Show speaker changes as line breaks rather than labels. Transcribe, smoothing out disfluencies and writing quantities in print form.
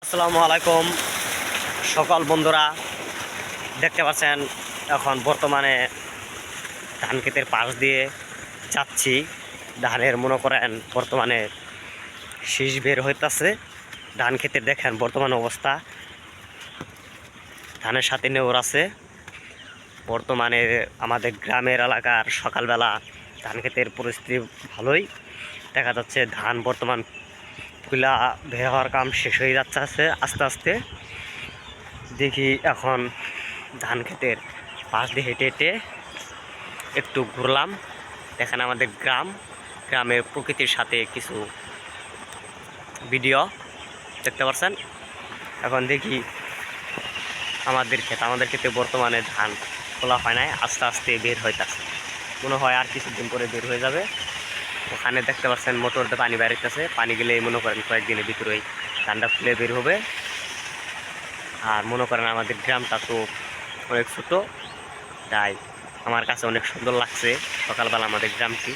আসসালামু আলাইকুম সকল বন্ধুরা, দেখতে পাচ্ছেন এখন বর্তমানে ধান ক্ষেতের পাশ দিয়ে যাচ্ছি। ধানের মনে করেন বর্তমানে শীষ বের হইতেছে। ধান ক্ষেতের দেখেন বর্তমান অবস্থা, ধানের সাথে নেউর আছে। বর্তমানে আমাদের গ্রামের এলাকার সকালবেলা ধান ক্ষেতের পরিস্থিতি ভালোই দেখা যাচ্ছে। ধান বর্তমান ফুলা বের হওয়ার কাম শেষ হয়ে যাচ্ছে আস্তে আস্তে। দেখি এখন ধান ক্ষেতের পাশ দিয়ে হেঁটে হেঁটে একটু ঘুরলাম। দেখেন আমাদের গ্রামের প্রকৃতির সাথে কিছু ভিডিও দেখতে পাচ্ছেন। এখন দেখি আমাদের ক্ষেতে বর্তমানে ধান খোলা হয় নাই, আস্তে আস্তে বের হইতেছে। মনে হয় আর কিছুদিন পরে বের হয়ে যাবে। ওখানে দেখতে পাচ্ছেন মোটর দিয়ে পানি বেরোতেছে, পানি গেলে মনে করেন কয়েকদিনের ভিতরেই ধানটা ফুলে বের হবে। আর মনে করেন আমাদের গ্রামটা তো অনেক ছোটো, তাই আমার কাছে অনেক সুন্দর লাগছে সকালবেলা আমাদের গ্রামটি।